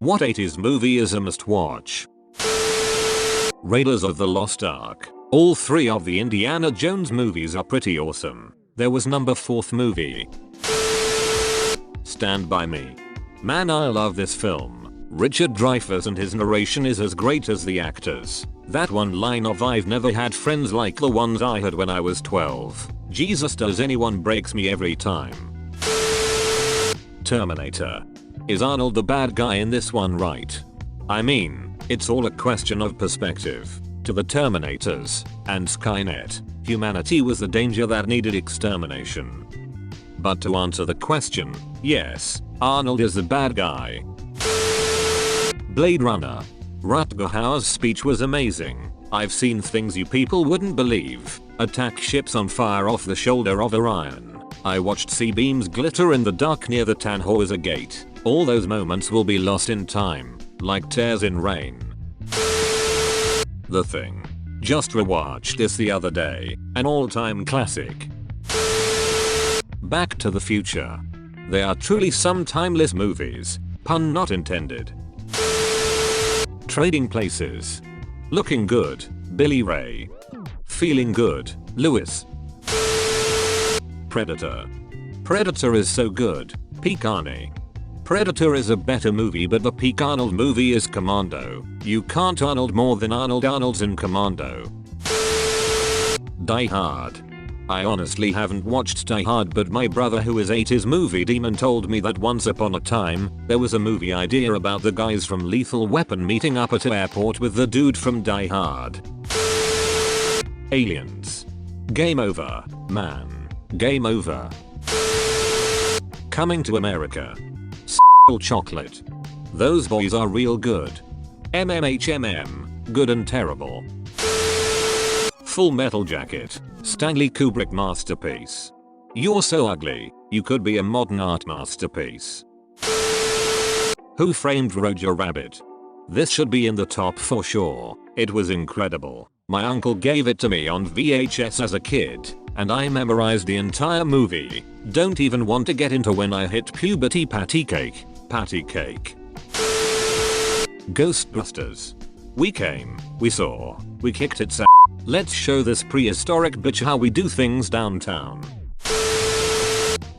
What 80s movie is a must watch? Raiders of the Lost Ark. All 3 of the Indiana Jones movies are pretty awesome. There was number 4th movie. Stand By Me. Man, I love this film. Richard Dreyfuss and his narration is as great as the actors. That one line of "I've never had friends like the ones I had when I was 12. Jesus, does anyone breaks me every time." Terminator. Is Arnold the bad guy in this one, right? I mean, it's all a question of perspective. To the Terminators and Skynet, humanity was the danger that needed extermination. But to answer the question, yes, Arnold is the bad guy. Blade Runner. Rutger Hauer's speech was amazing. "I've seen things you people wouldn't believe. Attack ships on fire off the shoulder of Orion. I watched sea beams glitter in the dark near the Tannhäuser Gate. All those moments will be lost in time, like tears in rain." The Thing. Just rewatched this the other day. An all-time classic. Back to the Future. They are truly some timeless movies. Pun not intended. Trading Places. Looking Good. Billy Ray. Feeling Good. Lewis. Predator. Predator is so good. Peak Arnie. Predator is a better movie, but the peak Arnold movie is Commando. You can't Arnold more than Arnold's in Commando. Die Hard. I honestly haven't watched Die Hard, but my brother, who is 80's movie demon, told me that once upon a time, there was a movie idea about the guys from Lethal Weapon meeting up at an airport with the dude from Die Hard. Aliens. Game over, man. Game over. Coming to America. Chocolate. Those boys are real good. MMHMM. Good and terrible. Full Metal Jacket. Stanley Kubrick masterpiece. You're so ugly, you could be a modern art masterpiece. Who Framed Roger Rabbit? This should be in the top for sure. It was incredible. My uncle gave it to me on VHS as a kid, and I memorized the entire movie. Don't even want to get into when I hit puberty. Patty cake. Patty cake. Ghostbusters. We came, we saw, we kicked its ass. Let's show this prehistoric bitch how we do things downtown.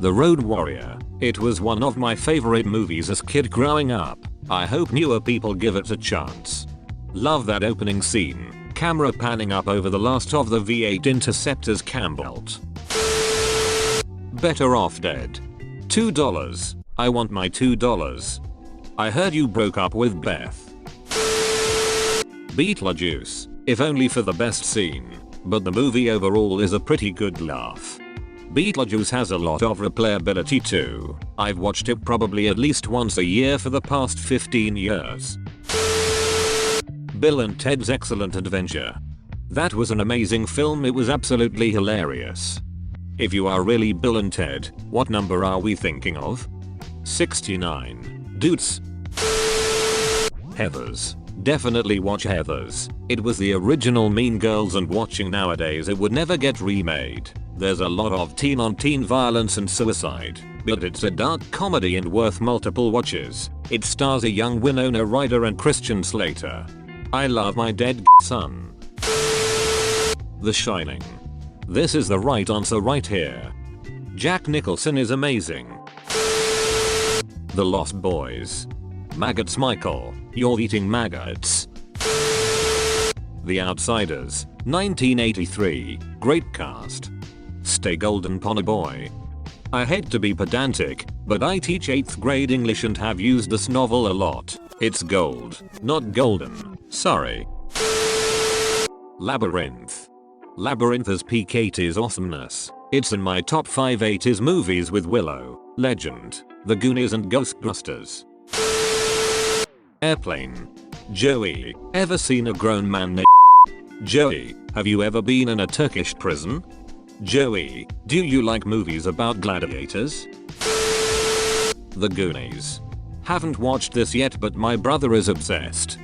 The Road Warrior. It was one of my favorite movies as kid growing up. I hope newer people give it a chance. Love that opening scene. Camera panning up over the last of the V8 Interceptor's cam belt. Better Off Dead. $2. I want my $2. I heard you broke up with Beth. Beetlejuice. If only for the best scene. But the movie overall is a pretty good laugh. Beetlejuice has a lot of replayability too. I've watched it probably at least once a year for the past 15 years. Bill and Ted's Excellent Adventure. That was an amazing film. It was absolutely hilarious. If you are really Bill and Ted, what number are we thinking of? 69. Dudes. Heathers. Definitely watch Heathers. It was the original Mean Girls, and watching nowadays it would never get remade. There's a lot of teen on teen violence and suicide, but it's a dark comedy and worth multiple watches. It stars a young Winona Ryder and Christian Slater. I love my dead son. The Shining. This is the right answer right here. Jack Nicholson is amazing. The Lost Boys. Maggots Michael, you're eating maggots. The Outsiders. 1983. Great cast. Stay golden Pony Boy. I hate to be pedantic, but I teach 8th grade English and have used this novel a lot. It's gold, not golden. Sorry. Labyrinth. Labyrinth is peak 80's awesomeness. It's in my top 5 80's movies with Willow, Legend, The Goonies and Ghostbusters. Airplane. Joey, ever seen a grown man named Joey? Have you ever been in a Turkish prison? Joey, do you like movies about gladiators? The Goonies. Haven't watched this yet, but my brother is obsessed.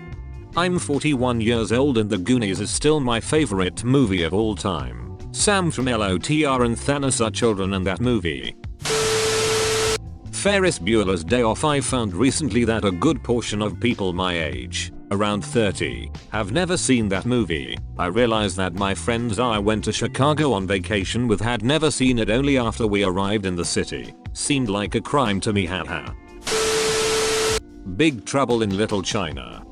I'm 41 years old and The Goonies is still my favorite movie of all time. Sam from LOTR and Thanos are children in that movie. Ferris Bueller's Day Off. I found recently that a good portion of people my age, around 30, have never seen that movie. I realized that my friends I went to Chicago on vacation with had never seen it only after we arrived in the city. Seemed like a crime to me, haha. Big Trouble in Little China.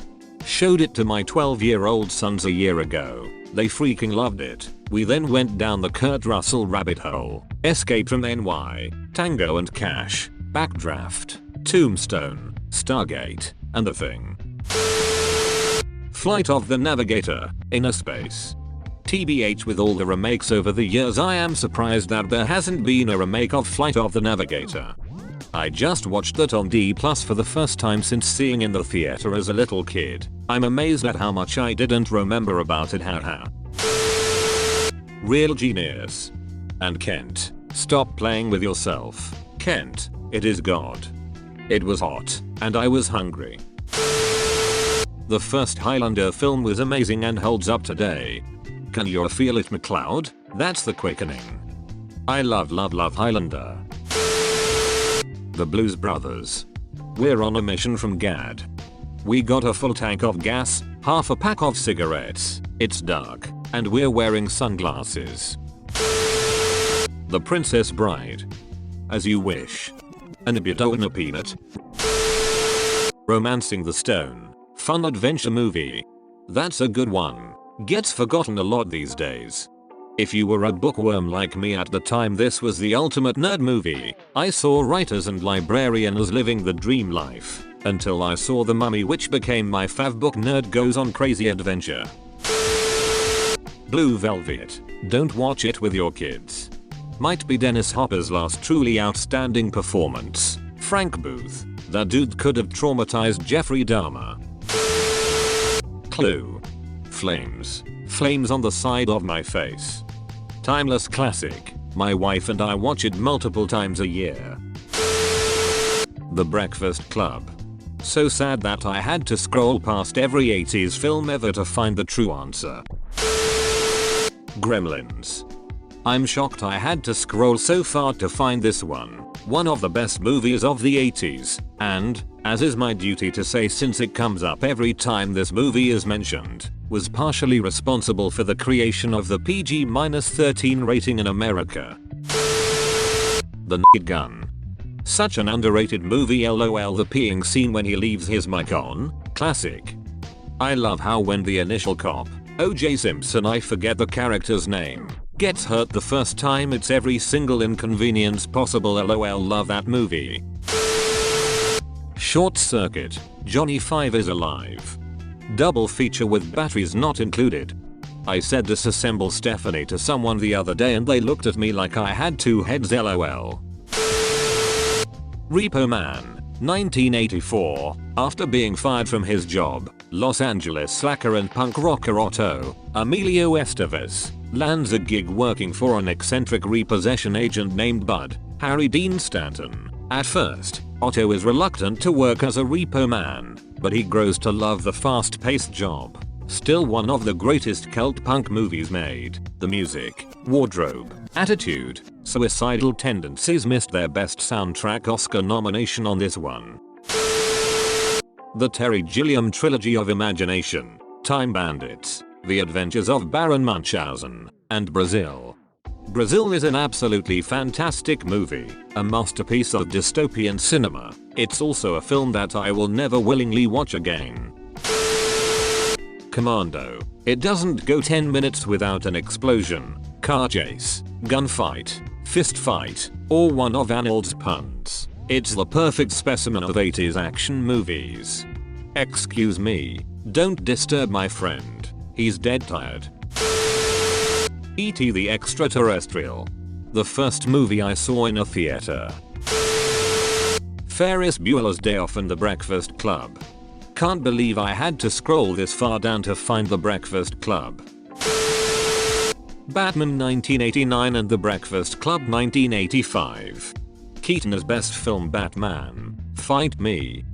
Showed it to my 12-year-old sons a year ago. They freaking loved it. We then went down the Kurt Russell rabbit hole. Escape from NY, Tango and Cash, Backdraft, Tombstone, Stargate, and The Thing. Flight of the Navigator, Inner Space. TBH, with all the remakes over the years, I am surprised that there hasn't been a remake of Flight of the Navigator. I just watched it on D+ for the first time since seeing in the theater as a little kid. I'm amazed at how much I didn't remember about it, haha. Real genius. And Kent, stop playing with yourself. Kent, it is God. It was hot, and I was hungry. The first Highlander film was amazing and holds up today. Can you feel it, McLeod? That's the quickening. I love Highlander. The Blues Brothers. We're on a mission from Gad. We got a full tank of gas, half a pack of cigarettes, it's dark, and we're wearing sunglasses. The Princess Bride. As You Wish. An Ibido and a Peanut. Romancing the Stone. Fun adventure movie. That's a good one. Gets forgotten a lot these days. If you were a bookworm like me at the time, this was the ultimate nerd movie. I saw writers and librarians living the dream life, until I saw The Mummy, which became my fav book. Nerd goes on crazy adventure. Blue Velvet. Don't watch it with your kids. Might be Dennis Hopper's last truly outstanding performance. Frank Booth. That dude could have traumatized Jeffrey Dahmer. Clue. Flames. Flames on the side of my face. Timeless classic. My wife and I watch it multiple times a year. The Breakfast Club. So sad that I had to scroll past every 80's film ever to find the true answer. Gremlins. I'm shocked I had to scroll so far to find this one. One of the best movies of the 80's, and, as is my duty to say since it comes up every time this movie is mentioned, was partially responsible for the creation of the PG-13 rating in America. The Naked Gun. Such an underrated movie, lol. The peeing scene when he leaves his mic on, classic. I love how when the initial cop, O.J. Simpson, I forget the character's name, gets hurt the first time, it's every single inconvenience possible, lol. Love that movie. Short Circuit. Johnny 5 is Alive. Double feature with batteries not included. I said disassemble Stephanie to someone the other day and they looked at me like I had two heads, lol. Repo Man. 1984. After being fired from his job, Los Angeles slacker and punk rocker Otto Emilio Estevez lands a gig working for an eccentric repossession agent named Bud Harry Dean Stanton. At first, Otto is reluctant to work as a repo man, but he grows to love the fast-paced job. Still one of the greatest cult punk movies made. The music, wardrobe, attitude, suicidal tendencies missed their best soundtrack Oscar nomination on this one. The Terry Gilliam Trilogy of Imagination, Time Bandits, The Adventures of Baron Munchausen, and Brazil. Brazil is an absolutely fantastic movie, a masterpiece of dystopian cinema. It's also a film that I will never willingly watch again. Commando. It doesn't go 10 minutes without an explosion, car chase, gunfight, fist fight, or one of Arnold's puns. It's the perfect specimen of 80's action movies. Excuse me, don't disturb my friend. He's dead tired. E.T. the Extraterrestrial. The first movie I saw in a theater. Ferris Bueller's Day Off and The Breakfast Club. Can't believe I had to scroll this far down to find The Breakfast Club. Batman 1989 and The Breakfast Club 1985. Keaton's best film Batman, Fight Me.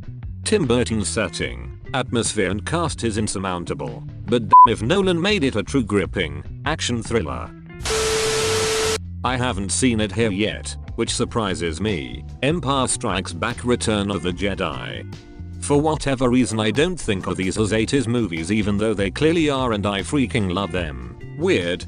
Tim Burton's setting, atmosphere and cast is insurmountable, but if Nolan made it a true gripping action thriller. I haven't seen it here yet, which surprises me. Empire Strikes Back, Return of the Jedi. For whatever reason I don't think of these as 80s movies even though they clearly are and I freaking love them. Weird.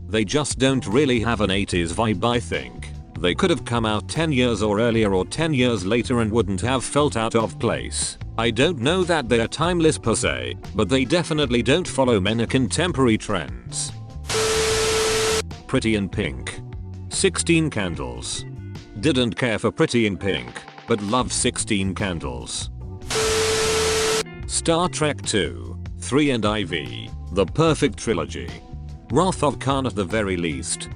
They just don't really have an 80s vibe I think. They could have come out 10 years or earlier or 10 years later and wouldn't have felt out of place. I don't know that they're timeless per se, but they definitely don't follow many contemporary trends. Pretty in Pink. 16 Candles. Didn't care for Pretty in Pink, but love 16 Candles. Star Trek 2, 3 and IV, the perfect trilogy. Wrath of Khan at the very least.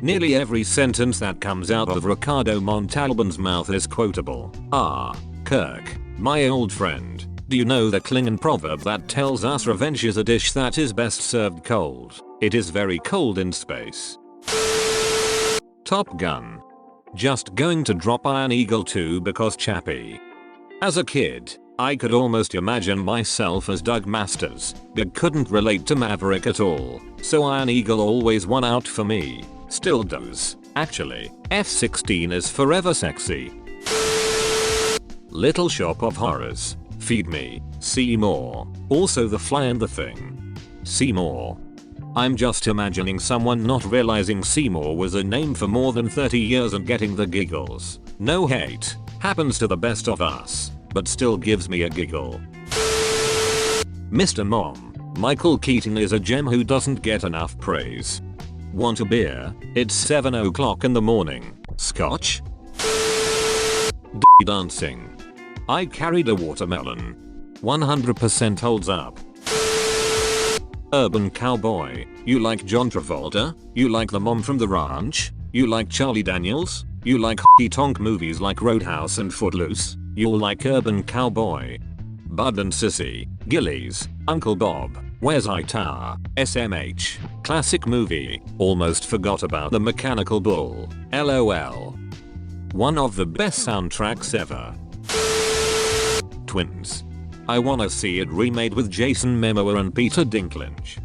Nearly every sentence that comes out of Ricardo Montalban's mouth is quotable. Ah, Kirk, my old friend, do you know the Klingon proverb that tells us revenge is a dish that is best served cold? It is very cold in space. Top Gun. Just going to drop Iron Eagle 2 because Chappie. As a kid, I could almost imagine myself as Doug Masters, but couldn't relate to Maverick at all, so Iron Eagle always won out for me. Still does. Actually, F-16 is forever sexy. Little Shop of Horrors. Feed Me. Seymour. Also The Fly and the Thing. Seymour. I'm just imagining someone not realizing Seymour was a name for more than 30 years and getting the giggles. No hate. Happens to the best of us, but still gives me a giggle. Mr. Mom. Michael Keaton is a gem who doesn't get enough praise. Want a beer? It's 7 o'clock in the morning. Scotch? Dancing. I carried a watermelon. 100% holds up. Urban Cowboy. You like John Travolta? You like the mom from the ranch? You like Charlie Daniels? You like honky tonk movies like Roadhouse and Footloose? You'll like Urban Cowboy. Bud and Sissy. Gillies. Uncle Bob. Where's Hightower? SMH. Classic movie. Almost forgot about The Mechanical Bull. LOL. One of the best soundtracks ever. Twins. I wanna see it remade with Jason Momoa and Peter Dinklage.